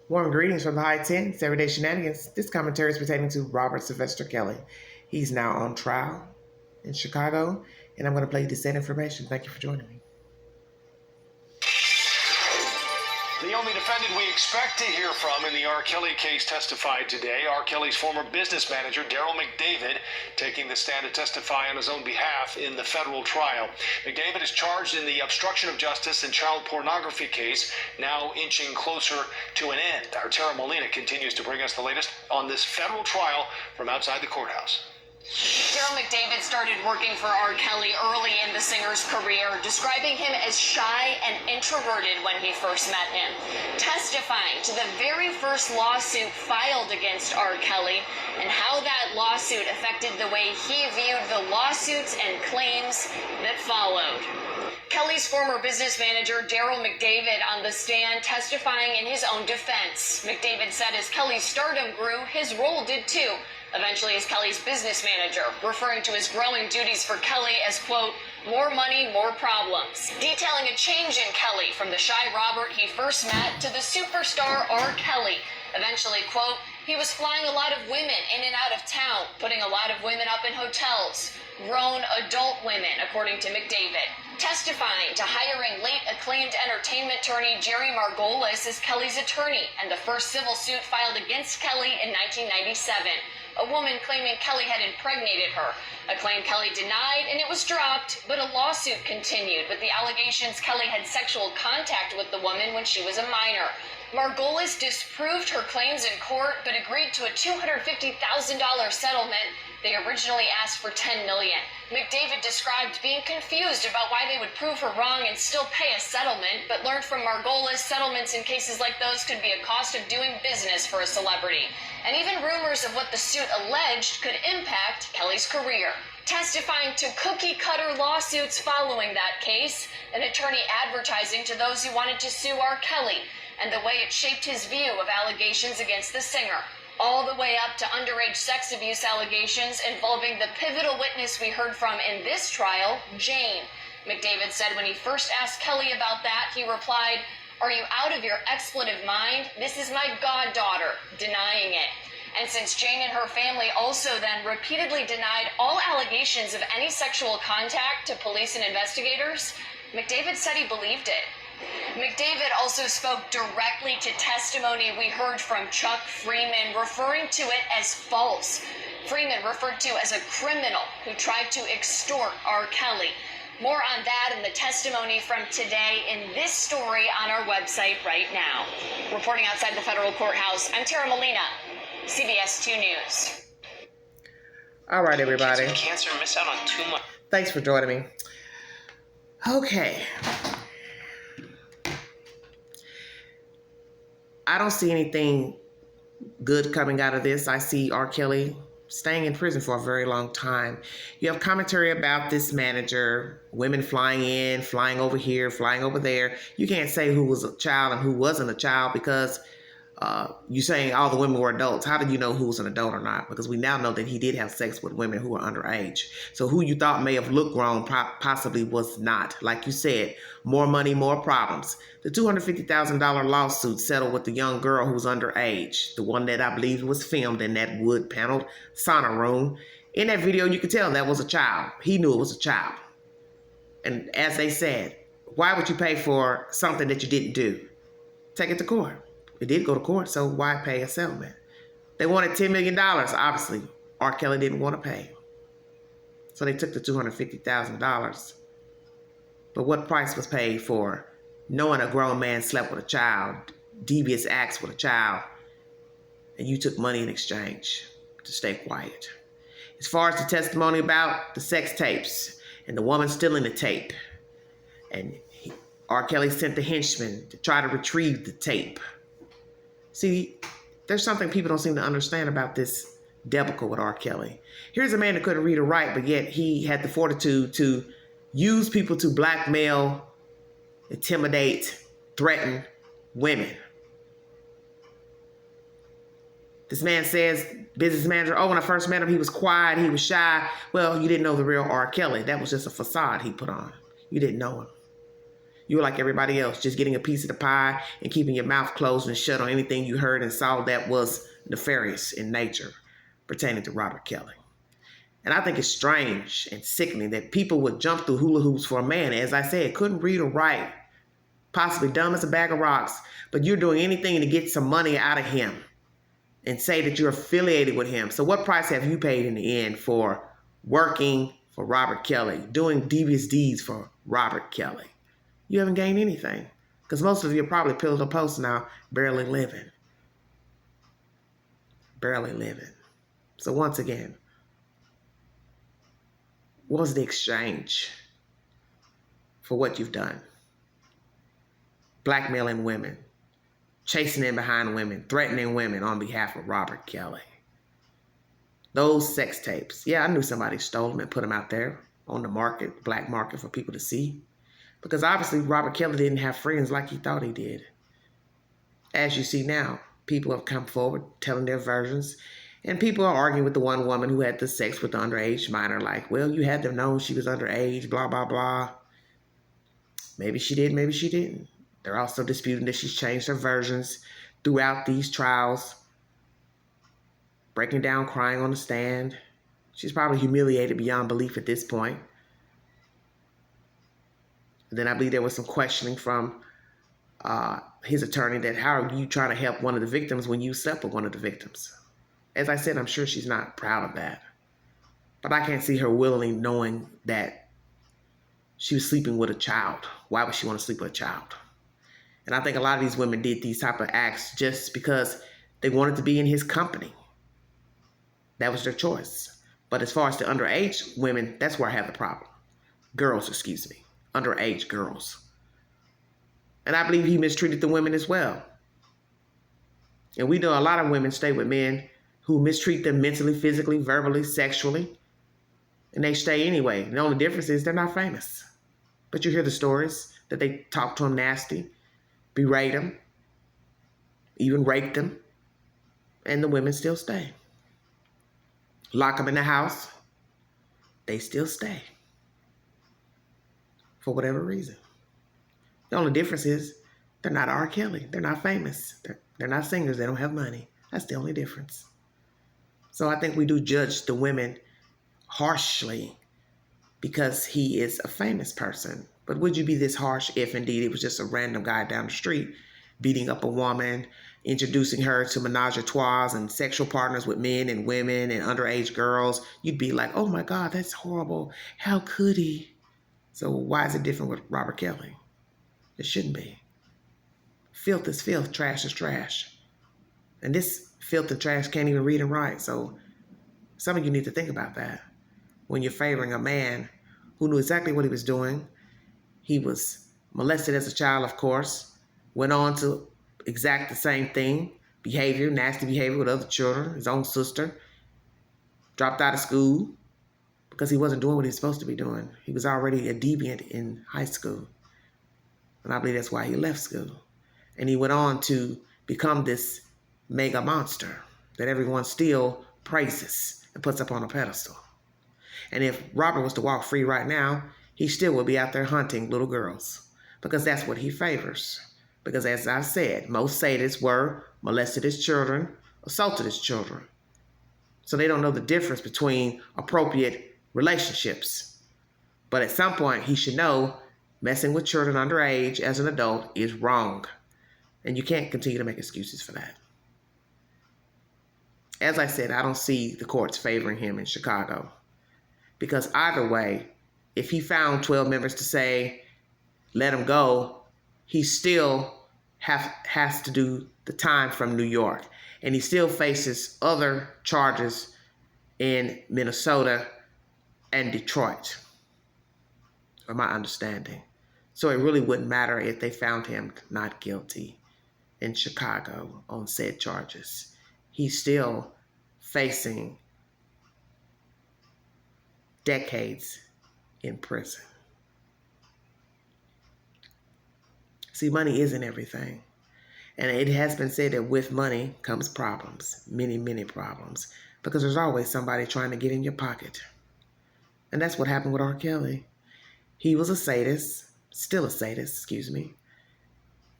Warm greetings from the high 10, it's Everyday Shenanigans. This commentary is pertaining to Robert Sylvester Kelly. He's now on trial in Chicago, and I'm going to play you the said information. Thank you for joining me. The only defendant we expect to hear from in the R. Kelly case testified today. R. Kelly's former business manager, Daryl McDavid, taking the stand to testify on his own behalf in the federal trial. McDavid is charged in the obstruction of justice and child pornography case, now inching closer to an end. Our Tara Molina continues to bring us the latest on this federal trial from outside the courthouse. Daryl McDavid started working for R. Kelly early in the singer's career, describing him as shy and introverted when he first met him. Testifying to the very first lawsuit filed against R. Kelly and how that lawsuit affected the way he viewed the lawsuits and claims that followed. Kelly's former business manager, Daryl McDavid, on the stand testifying in his own defense. McDavid said as Kelly's stardom grew, his role did too. Eventually as Kelly's business manager, referring to his growing duties for Kelly as, quote, more money, more problems. Detailing a change in Kelly from the shy Robert he first met to the superstar R. Kelly. Eventually, quote, he was flying a lot of women in and out of town, putting a lot of women up in hotels. Grown adult women, according to McDavid. Testifying to hiring late acclaimed entertainment attorney Jerry Margolis as Kelly's attorney, and the first civil suit filed against Kelly in 1997. A woman claiming Kelly had impregnated her. A claim Kelly denied, and it was dropped, but a lawsuit continued with the allegations Kelly had sexual contact with the woman when she was a minor. Margolis disproved her claims in court, but agreed to a $250,000 settlement. They originally asked for $10 million. McDavid described being confused about why they would prove her wrong and still pay a settlement, but learned from Margolis settlements in cases like those could be a cost of doing business for a celebrity. And even rumors of what the suit alleged could impact Kelly's career. Testifying to cookie-cutter lawsuits following that case, an attorney advertising to those who wanted to sue R. Kelly, and the way it shaped his view of allegations against the singer. All the way up to underage sex abuse allegations involving the pivotal witness we heard from in this trial, Jane. McDavid said when he first asked Kelly about that, he replied, "Are you out of your expletive mind? This is my goddaughter," denying it. And since Jane and her family also then repeatedly denied all allegations of any sexual contact to police and investigators, McDavid said he believed it. McDavid also spoke directly to testimony we heard from Chuck Freeman, referring to it as false. Freeman referred to as a criminal who tried to extort R. Kelly. More on that and the testimony from today in this story on our website right now. Reporting outside the federal courthouse, I'm Tara Molina, CBS 2 News. All right, everybody. Kids with cancer miss out on too much. Thanks for joining me. Okay. I don't see anything good coming out of this. I see R. Kelly staying in prison for a very long time. You have commentary about this manager, women flying in, flying over here, flying over there. You can't say who was a child and who wasn't a child because you're saying all the women were adults. How did you know who was an adult or not? Because we now know that he did have sex with women who were underage. So who you thought may have looked grown possibly was not. Like you said, more money, more problems. The $250,000 lawsuit settled with the young girl who was underage, the one that I believe was filmed in that wood-paneled sauna room. In that video, you could tell that was a child. He knew it was a child. And as they said, why would you pay for something that you didn't do? Take it to court. It did go to court, so why pay a settlement? They wanted $10 million, obviously. R. Kelly didn't want to pay. So they took the $250,000. But what price was paid for knowing a grown man slept with a child, devious acts with a child, and you took money in exchange to stay quiet? As far as the testimony about the sex tapes and the woman stealing the tape, and R. Kelly sent the henchman to try to retrieve the tape. See, there's something people don't seem to understand about this debacle with R. Kelly. Here's a man that couldn't read or write, but yet he had the fortitude to use people to blackmail, intimidate, threaten women. This man says, business manager, oh, when I first met him, he was quiet, he was shy. Well, you didn't know the real R. Kelly. That was just a facade he put on. You didn't know him. You were like everybody else, just getting a piece of the pie and keeping your mouth closed and shut on anything you heard and saw that was nefarious in nature pertaining to Robert Kelly. And I think it's strange and sickening that people would jump through hula hoops for a man, as I said, couldn't read or write, possibly dumb as a bag of rocks, but you're doing anything to get some money out of him and say that you're affiliated with him. So what price have you paid in the end for working for Robert Kelly, doing devious deeds for Robert Kelly? You haven't gained anything, because most of you are probably pillar to post now, barely living. Barely living. So once again, what was the exchange for what you've done? Blackmailing women, chasing in behind women, threatening women on behalf of Robert Kelly. Those sex tapes. Yeah, I knew somebody stole them and put them out there on the market, black market, for people to see. Because obviously Robert Kelly didn't have friends like he thought he did. As you see now, people have come forward telling their versions, and people are arguing with the one woman who had the sex with the underage minor, like, well, you had to know she was underage, blah, blah, blah. Maybe she did, maybe she didn't. They're also disputing that she's changed her versions throughout these trials, breaking down, crying on the stand. She's probably humiliated beyond belief at this point. And then I believe there was some questioning from his attorney that how are you trying to help one of the victims when you slept with one of the victims? As I said, I'm sure she's not proud of that. But I can't see her willingly knowing that she was sleeping with a child. Why would she want to sleep with a child? And I think a lot of these women did these type of acts just because they wanted to be in his company. That was their choice. But as far as the underage women, that's where I have the problem. Girls, excuse me. Underage girls. And I believe he mistreated the women as well. And we know a lot of women stay with men who mistreat them mentally, physically, verbally, sexually. And they stay anyway. The only difference is they're not famous. But you hear the stories that they talk to them nasty, berate them, even rape them, and the women still stay. Lock them in the house, they still stay. For whatever reason. The only difference is they're not R. Kelly. They're not famous. They're not singers. They don't have money. That's the only difference. So I think we do judge the women harshly because he is a famous person. But would you be this harsh if indeed it was just a random guy down the street beating up a woman, introducing her to menage a trois and sexual partners with men and women and underage girls? You'd be like, oh my God, that's horrible. How could he? So why is it different with Robert Kelly? It shouldn't be. Filth is filth, trash is trash. And this filth and trash can't even read and write. So some of you need to think about that when you're favoring a man who knew exactly what he was doing. He was molested as a child, of course, went on to exact the same thing, behavior, nasty behavior with other children, his own sister, dropped out of school because he wasn't doing what he was supposed to be doing. He was already a deviant in high school. And I believe that's why he left school. And he went on to become this mega monster that everyone still praises and puts up on a pedestal. And if Robert was to walk free right now, he still would be out there hunting little girls because that's what he favors. Because as I said, most sadists were molested as children, assaulted as children. So they don't know the difference between appropriate relationships. But at some point, he should know messing with children underage as an adult is wrong. And you can't continue to make excuses for that. As I said, I don't see the courts favoring him in Chicago. Because either way, if he found 12 members to say, let him go, he still has to do the time from New York. And he still faces other charges in Minnesota and Detroit, from my understanding. So it really wouldn't matter if they found him not guilty in Chicago on said charges. He's still facing decades in prison. See, money isn't everything. And it has been said that with money comes problems, many, many problems, because there's always somebody trying to get in your pocket. And that's what happened with R. Kelly. He was a sadist. Still a sadist, excuse me.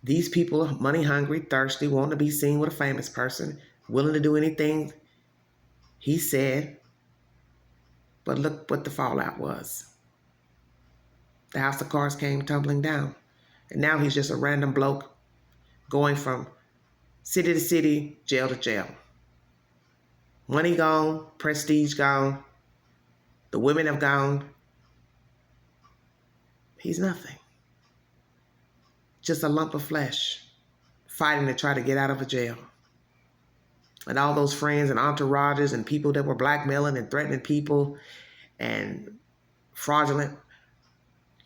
These people are money hungry, thirsty, want to be seen with a famous person, willing to do anything he said. But look what the fallout was. The house of cards came tumbling down. And now he's just a random bloke going from city to city, jail to jail. Money gone, prestige gone, the women have gone. He's nothing. Just a lump of flesh fighting to try to get out of a jail. And all those friends and entourages and people that were blackmailing and threatening people and fraudulent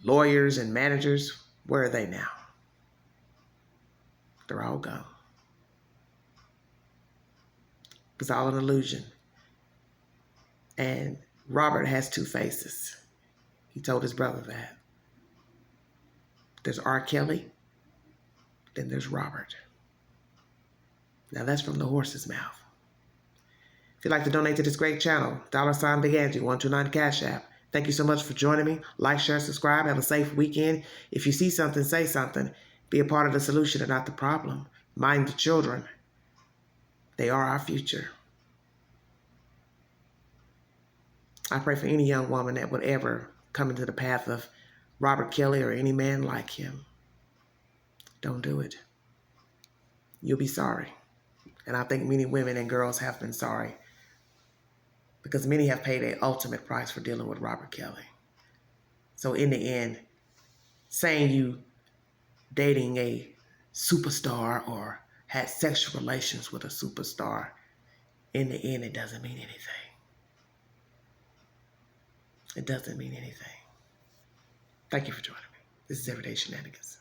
lawyers and managers, where are they now? They're all gone. It's all an illusion. And Robert has two faces. He told his brother that. There's R. Kelly, then there's Robert. Now that's from the horse's mouth. If you'd like to donate to this great channel, $ Big Angie, 129 Cash App. Thank you so much for joining me. Like, share, subscribe. Have a safe weekend. If you see something, say something. Be a part of the solution and not the problem. Mind the children. They are our future. I pray for any young woman that would ever come into the path of Robert Kelly or any man like him. Don't do it. You'll be sorry. And I think many women and girls have been sorry because many have paid an ultimate price for dealing with Robert Kelly. So in the end, saying you dating a superstar or had sexual relations with a superstar, in the end, it doesn't mean anything. It doesn't mean anything. Thank you for joining me. This is Everyday Shenanigans.